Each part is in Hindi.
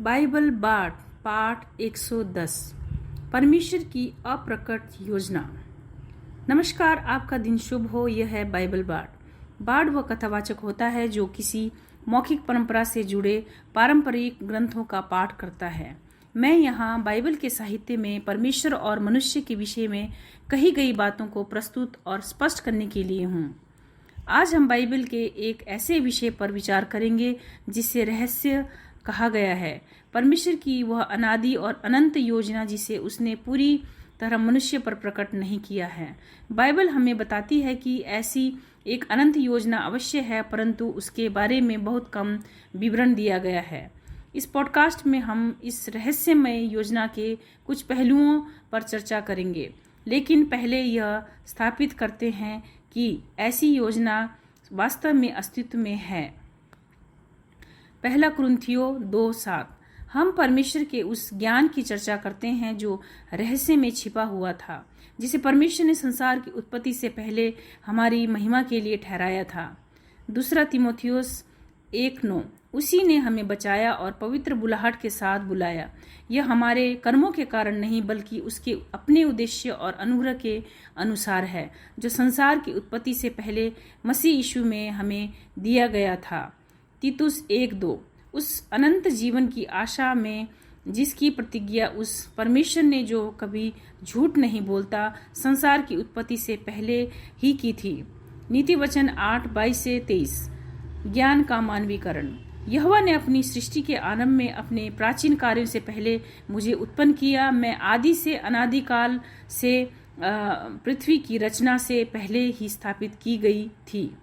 बाइबल बाढ़ पाठ 110 परमेश्वर की अप्रकट योजना। नमस्कार, आपका दिन शुभ हो। यह है बाइबल बाढ़ वह कथावाचक होता है जो किसी मौखिक परंपरा से जुड़े पारंपरिक ग्रंथों का पाठ करता है। मैं यहाँ बाइबल के साहित्य में परमेश्वर और मनुष्य के विषय में कही गई बातों को प्रस्तुत और स्पष्ट करने के लिए हूँ। आज हम बाइबल के एक ऐसे विषय पर विचार करेंगे जिसे रहस्य कहा गया है, परमेश्वर की वह अनादि और अनंत योजना जिसे उसने पूरी तरह मनुष्य पर प्रकट नहीं किया है। बाइबल हमें बताती है कि ऐसी एक अनंत योजना अवश्य है, परंतु उसके बारे में बहुत कम विवरण दिया गया है। इस पॉडकास्ट में हम इस रहस्यमय योजना के कुछ पहलुओं पर चर्चा करेंगे, लेकिन पहले यह स्थापित करते हैं कि ऐसी योजना वास्तव में अस्तित्व में है। पहला कुरिन्थियों 2:7। हम परमेश्वर के उस ज्ञान की चर्चा करते हैं जो रहस्य में छिपा हुआ था, जिसे परमेश्वर ने संसार की उत्पत्ति से पहले हमारी महिमा के लिए ठहराया था। दूसरा तीमुथियुस 1:9। उसी ने हमें बचाया और पवित्र बुलाहट के साथ बुलाया। यह हमारे कर्मों के कारण नहीं, बल्कि उसके अपने उद्देश्य और अनुग्रह के अनुसार है, जो संसार की उत्पत्ति से पहले मसीह यीशु में हमें दिया गया था। तीतुस 1:2। उस अनंत जीवन की आशा में जिसकी प्रतिज्ञा उस परमेश्वर ने, जो कभी झूठ नहीं बोलता, संसार की उत्पत्ति से पहले ही की थी। नीति वचन 8:22-23। ज्ञान का मानवीकरण। यहोवा ने अपनी सृष्टि के आरंभ में अपने प्राचीन कार्यों से पहले मुझे उत्पन्न किया। मैं आदि से अनादिकाल से पृथ्वी की रचना से पहले ही स्थापित की गई थी।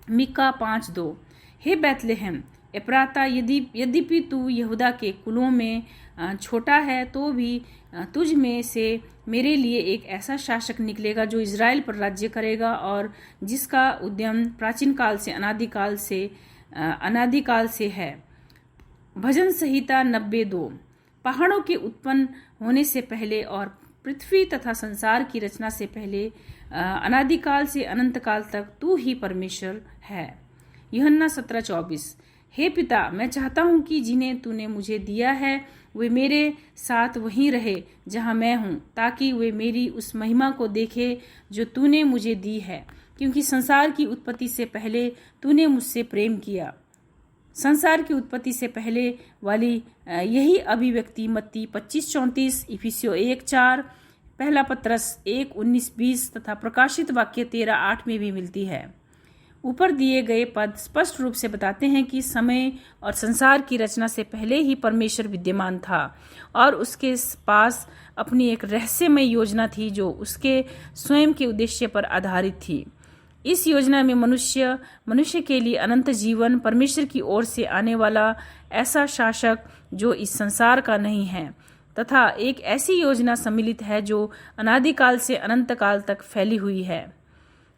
मीका 5:2। हे बैतलहम एप्राता, यद्यपि तू यहूदा के कुलों में छोटा है, तो भी तुझ में से मेरे लिए एक ऐसा शासक निकलेगा जो इज़राइल पर राज्य करेगा और जिसका उद्यम प्राचीन काल से अनादिकाल से है। भजन संहिता 90:2। पहाड़ों के उत्पन्न होने से पहले और पृथ्वी तथा संसार की रचना से पहले अनादिकाल से अनंत काल तक तू ही परमेश्वर है। यूहन्ना 17:24। हे पिता, मैं चाहता हूँ कि जिन्हें तूने मुझे दिया है वे मेरे साथ वहीं रहे जहाँ मैं हूँ, ताकि वे मेरी उस महिमा को देखे जो तूने मुझे दी है, क्योंकि संसार की उत्पत्ति से पहले तूने मुझसे प्रेम किया। संसार की उत्पत्ति से पहले वाली यही अभिव्यक्ति मत्ती 25:34, इफिसियों 1:4, पहला पत्रस 1:19-20 तथा प्रकाशित वाक्य 13:8 में भी मिलती है। ऊपर दिए गए पद स्पष्ट रूप से बताते हैं कि समय और संसार की रचना से पहले ही परमेश्वर विद्यमान था और उसके पास अपनी एक रहस्यमय योजना थी जो उसके स्वयं के उद्देश्य पर आधारित थी। इस योजना में मनुष्य के लिए अनंत जीवन, परमेश्वर की ओर से आने वाला ऐसा शासक जो इस संसार का नहीं है, तथा एक ऐसी योजना सम्मिलित है जो अनादिकाल से अनंत काल तक फैली हुई है।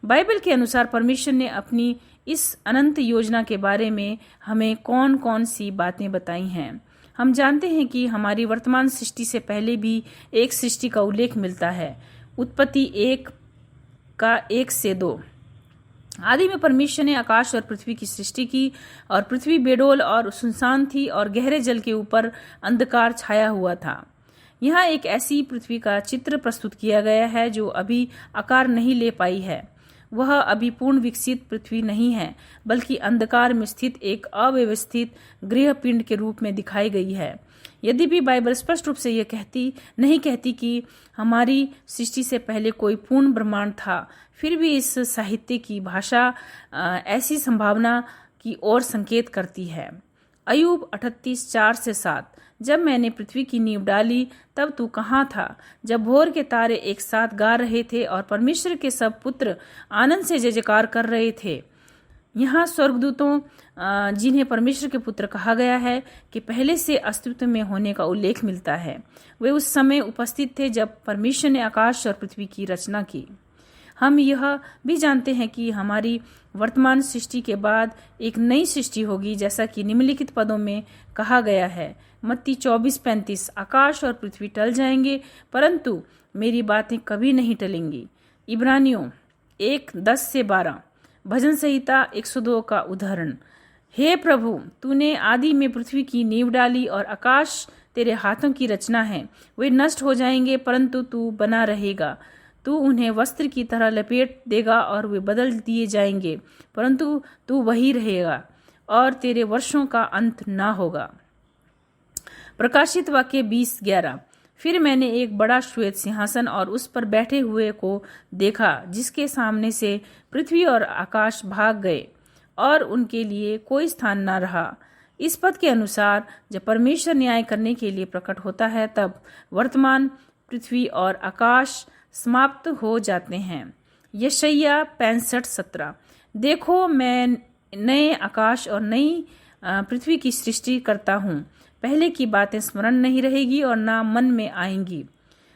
बाइबल के अनुसार परमेश्वर ने अपनी इस अनंत योजना के बारे में हमें कौन कौन सी बातें बताई हैं। हम जानते हैं कि हमारी वर्तमान सृष्टि से पहले भी एक सृष्टि का उल्लेख मिलता है। उत्पत्ति 1:1-2। आदि में परमेश्वर ने आकाश और पृथ्वी की सृष्टि की, और पृथ्वी बेडोल और सुनसान थी और गहरे जल के ऊपर अंधकार छाया हुआ था। यहाँ एक ऐसी पृथ्वी का चित्र प्रस्तुत किया गया है जो अभी आकार नहीं ले पाई है। वह अभी पूर्ण विकसित पृथ्वी नहीं है, बल्कि अंधकार में स्थित एक अव्यवस्थित गृह पिंड के रूप में दिखाई गई है। यद्यपि बाइबल स्पष्ट रूप से यह नहीं कहती कि हमारी सृष्टि से पहले कोई पूर्ण ब्रह्मांड था, फिर भी इस साहित्य की भाषा ऐसी संभावना की ओर संकेत करती है। अय्यूब 38:4-7। जब मैंने पृथ्वी की नींव डाली तब तू कहाँ था, जब भोर के तारे एक साथ गा रहे थे और परमेश्वर के सब पुत्र आनंद से जय जयकार कर रहे थे। यहाँ स्वर्गदूतों, जिन्हें परमेश्वर के पुत्र कहा गया है, कि पहले से अस्तित्व में होने का उल्लेख मिलता है। वे उस समय उपस्थित थे जब परमेश्वर ने आकाश और पृथ्वी की रचना की। हम यह भी जानते हैं कि हमारी वर्तमान सृष्टि के बाद एक नई सृष्टि होगी, जैसा कि निम्नलिखित पदों में कहा गया है। मत्ती 24:35। आकाश और पृथ्वी टल जाएंगे, परंतु मेरी बातें कभी नहीं टलेंगी। इब्रानियों 1:10-12। भजन संहिता 102 का उदाहरण। हे प्रभु, तूने आदि में पृथ्वी की नींव डाली और आकाश तेरे हाथों की रचना है। वे नष्ट हो जाएंगे परंतु तू बना रहेगा। तू उन्हें वस्त्र की तरह लपेट देगा और वे बदल दिए जाएंगे, परंतु तू वही रहेगा और तेरे वर्षों का अंत ना होगा। प्रकाशित वाक्य 20:11। फिर मैंने एक बड़ा श्वेत सिंहासन और उस पर बैठे हुए को देखा, जिसके सामने से पृथ्वी और आकाश भाग गए और उनके लिए कोई स्थान न रहा। इस पद के अनुसार जब परमेश्वर न्याय करने के लिए प्रकट होता है, तब वर्तमान पृथ्वी और आकाश समाप्त हो जाते हैं। यशायाह 65:17। देखो, मैं नए आकाश और नई पृथ्वी की सृष्टि करता हूँ। पहले की बातें स्मरण नहीं रहेगी और ना मन में आएंगी।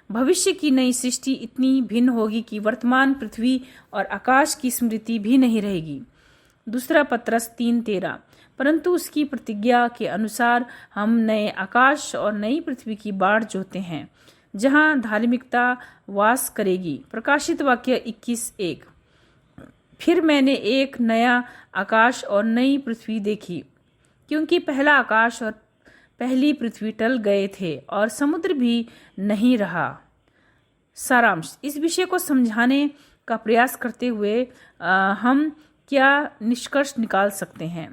भविष्य की नई सृष्टि इतनी भिन्न होगी कि वर्तमान पृथ्वी और आकाश की स्मृति भी नहीं रहेगी। दूसरा पत्रस 3:13। परंतु उसकी प्रतिज्ञा के अनुसार हम नए आकाश और नई पृथ्वी की बाढ़ जोते हैं, जहां धार्मिकता वास करेगी। प्रकाशित वाक्य 21:1। फिर मैंने एक नया आकाश और नई पृथ्वी देखी, क्योंकि पहला आकाश और पहली पृथ्वी टल गए थे और समुद्र भी नहीं रहा। सारांश। इस विषय को समझाने का प्रयास करते हुए हम क्या निष्कर्ष निकाल सकते हैं?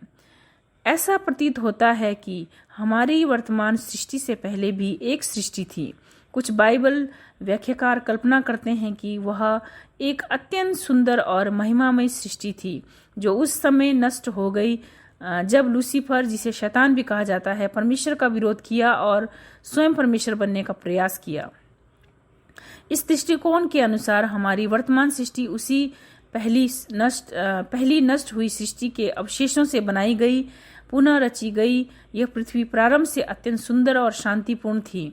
ऐसा प्रतीत होता है कि हमारी वर्तमान सृष्टि से पहले भी एक सृष्टि थी। कुछ बाइबल व्याख्याकार कल्पना करते हैं कि वह एक अत्यंत सुंदर और महिमामय सृष्टि थी, जो उस समय नष्ट हो गई जब लूसीफर, जिसे शैतान भी कहा जाता है, परमेश्वर का विरोध किया और स्वयं परमेश्वर बनने का प्रयास किया। इस दृष्टिकोण के अनुसार हमारी वर्तमान सृष्टि उसी पहली नष्ट हुई सृष्टि के अवशेषों से बनाई गई, पुनः रची गई। यह पृथ्वी प्रारंभ से अत्यंत सुंदर और शांतिपूर्ण थी।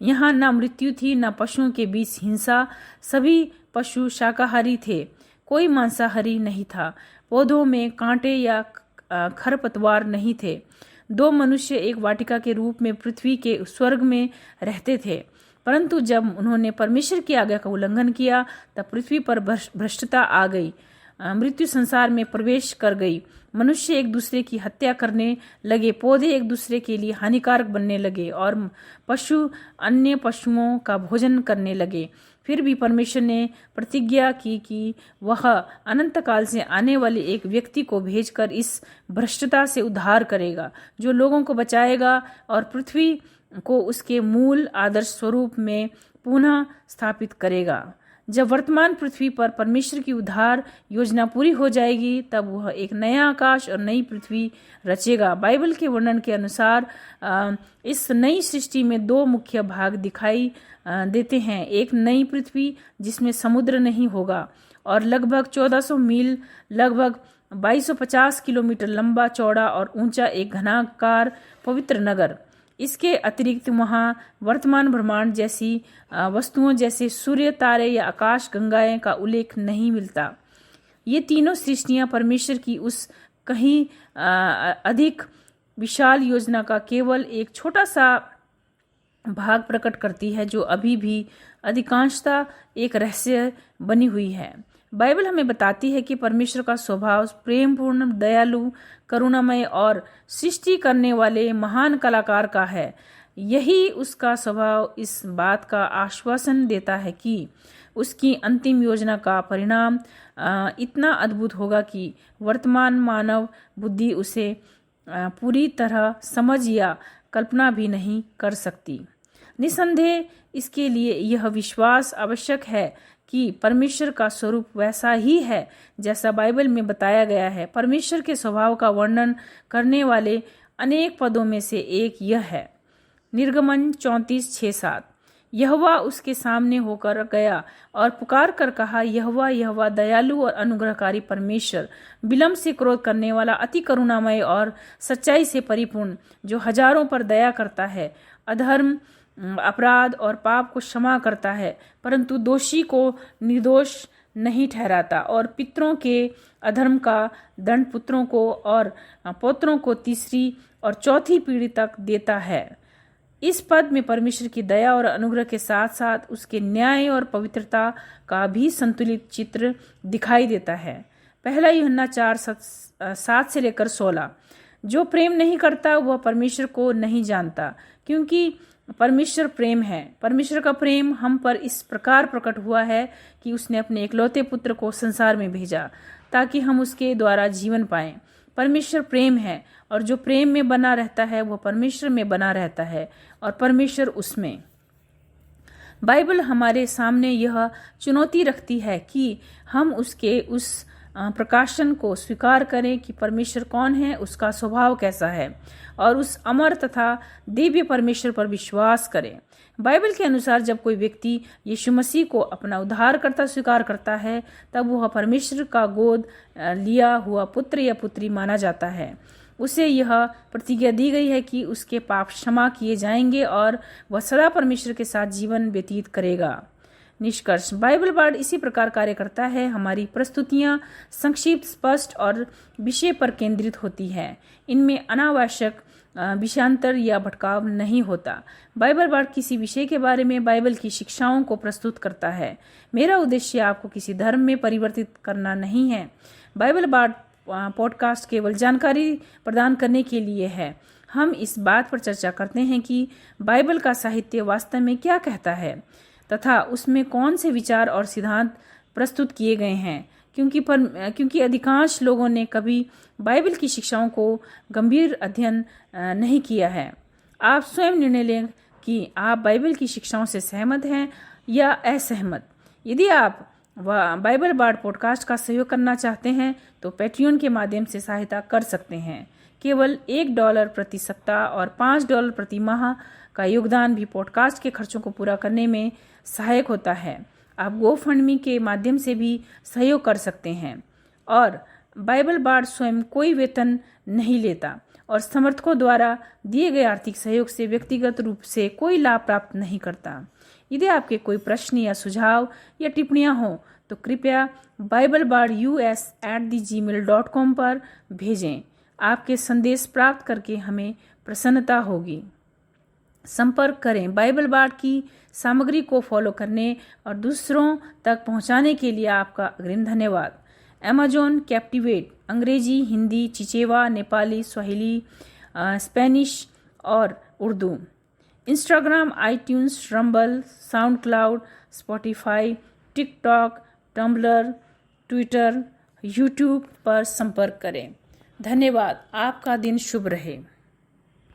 यहाँ न मृत्यु थी, न पशुओं के बीच हिंसा। सभी पशु शाकाहारी थे, कोई मांसाहारी नहीं था। पौधों में कांटे या खरपतवार नहीं थे। दो मनुष्य एक वाटिका के रूप में पृथ्वी के स्वर्ग में रहते थे, परंतु जब उन्होंने परमेश्वर की आज्ञा का उल्लंघन किया, तब पृथ्वी पर भ्रष्टता आ गई। मृत्यु संसार में प्रवेश कर गई। मनुष्य एक दूसरे की हत्या करने लगे, पौधे एक दूसरे के लिए हानिकारक बनने लगे और पशु अन्य पशुओं का भोजन करने लगे। फिर भी परमेश्वर ने प्रतिज्ञा की कि वह अनंत काल से आने वाले एक व्यक्ति को भेजकर इस भ्रष्टता से उद्धार करेगा, जो लोगों को बचाएगा और पृथ्वी को उसके मूल आदर्श स्वरूप में पुनः स्थापित करेगा। जब वर्तमान पृथ्वी पर परमेश्वर की उद्धार योजना पूरी हो जाएगी, तब वह एक नया आकाश और नई पृथ्वी रचेगा। बाइबल के वर्णन के अनुसार इस नई सृष्टि में दो मुख्य भाग दिखाई देते हैं। एक नई पृथ्वी जिसमें समुद्र नहीं होगा और लगभग 1400 मील, लगभग 2250 किलोमीटर लंबा, चौड़ा और ऊंचा एक घनाकार पवित्र नगर। इसके अतिरिक्त वहाँ वर्तमान ब्रह्मांड जैसी वस्तुओं जैसे सूर्य, तारे या आकाश गंगाएं का उल्लेख नहीं मिलता। ये तीनों सृष्टियां परमेश्वर की उस कहीं अधिक विशाल योजना का केवल एक छोटा सा भाग प्रकट करती है, जो अभी भी अधिकांशतः एक रहस्य बनी हुई है। बाइबल हमें बताती है कि परमेश्वर का स्वभाव प्रेमपूर्ण, दयालु, करुणामय और सृष्टि करने वाले महान कलाकार का है। यही उसका स्वभाव इस बात का आश्वासन देता है कि उसकी अंतिम योजना का परिणाम इतना अद्भुत होगा कि वर्तमान मानव बुद्धि उसे पूरी तरह समझ या कल्पना भी नहीं कर सकती। निसंदेह इसके लिए यह विश्वास आवश्यक है कि परमेश्वर का स्वरूप वैसा ही है जैसा बाइबल में बताया गया है। परमेश्वर के स्वभाव का वर्णन करने वाले अनेक पदों में से एक यह है। निर्गमन 34:6-7। यहोवा उसके सामने होकर गया और पुकार कर कहा, यहोवा यहोवा दयालु और अनुग्रहकारी परमेश्वर, विलंब से क्रोध करने वाला, अति करुणामय और सच्चाई से परिपूर्ण, जो हजारों पर दया करता है, अधर्म, अपराध और पाप को क्षमा करता है, परंतु दोषी को निर्दोष नहीं ठहराता और पितरों के अधर्म का दंड पुत्रों को और पौत्रों को तीसरी और चौथी पीढ़ी तक देता है। इस पद में परमेश्वर की दया और अनुग्रह के साथ साथ उसके न्याय और पवित्रता का भी संतुलित चित्र दिखाई देता है। पहला यूहन्ना 4:7 से लेकर 16। जो प्रेम नहीं करता वह परमेश्वर को नहीं जानता, क्योंकि परमेश्वर प्रेम है। परमेश्वर का प्रेम हम पर इस प्रकार प्रकट हुआ है कि उसने अपने इकलौते पुत्र को संसार में भेजा ताकि हम उसके द्वारा जीवन पाएं। परमेश्वर प्रेम है और जो प्रेम में बना रहता है वह परमेश्वर में बना रहता है और परमेश्वर उसमें। बाइबल हमारे सामने यह चुनौती रखती है कि हम उसके उस प्रकाशन को स्वीकार करें कि परमेश्वर कौन है, उसका स्वभाव कैसा है, और उस अमर तथा दिव्य परमेश्वर पर विश्वास करें। बाइबल के अनुसार जब कोई व्यक्ति यीशु मसीह को अपना उद्धारकर्ता स्वीकार करता है तब वह परमेश्वर का गोद लिया हुआ पुत्र या पुत्री माना जाता है। उसे यह प्रतिज्ञा दी गई है कि उसके पाप क्षमा किए जाएंगे और वह सदा परमेश्वर के साथ जीवन व्यतीत करेगा। निष्कर्ष, बाइबल बार्ड इसी प्रकार कार्य करता है। हमारी प्रस्तुतियां संक्षिप्त, स्पष्ट और विषय पर केंद्रित होती है। इनमें अनावश्यक विषयांतर या भटकाव नहीं होता। बाइबल बार्ड किसी विषय के बारे में बाइबल की शिक्षाओं को प्रस्तुत करता है। मेरा उद्देश्य आपको किसी धर्म में परिवर्तित करना नहीं है। बाइबल बार्ड पॉडकास्ट केवल जानकारी प्रदान करने के लिए है। हम इस बात पर चर्चा करते हैं कि बाइबल का साहित्य वास्तव में क्या कहता है तथा उसमें कौन से विचार और सिद्धांत प्रस्तुत किए गए हैं, क्योंकि अधिकांश लोगों ने कभी बाइबल की शिक्षाओं को गंभीर अध्ययन नहीं किया है। आप स्वयं निर्णय लें कि आप बाइबल की शिक्षाओं से सहमत हैं या असहमत। यदि आप बाइबल बार्ड पॉडकास्ट का सहयोग करना चाहते हैं तो पैट्रियन के माध्यम से सहायता कर सकते हैं। केवल $1 प्रति सप्ताह और $5 प्रति माह का योगदान भी पॉडकास्ट के खर्चों को पूरा करने में सहायक होता है। आप गोफंडमी के माध्यम से भी सहयोग कर सकते हैं। और बाइबल बार्ड स्वयं कोई वेतन नहीं लेता और समर्थकों द्वारा दिए गए आर्थिक सहयोग से व्यक्तिगत रूप से कोई लाभ प्राप्त नहीं करता। यदि आपके कोई प्रश्न या सुझाव या टिप्पणियां हो तो कृपया biblebards@gmail.com पर भेजें। आपके संदेश प्राप्त करके हमें प्रसन्नता होगी। संपर्क करें। बाइबल बार्ड की सामग्री को फॉलो करने और दूसरों तक पहुंचाने के लिए आपका अग्रिम धन्यवाद। Amazon captivate Angrezi, Hindi, Chichewa, Nepali, Swahili, Spanish और Urdu. Instagram, iTunes, Rumble, SoundCloud, Spotify, TikTok, Tumblr, Twitter, YouTube पर संपर्क करें। धन्यवाद। आपका दिन शुभ रहे।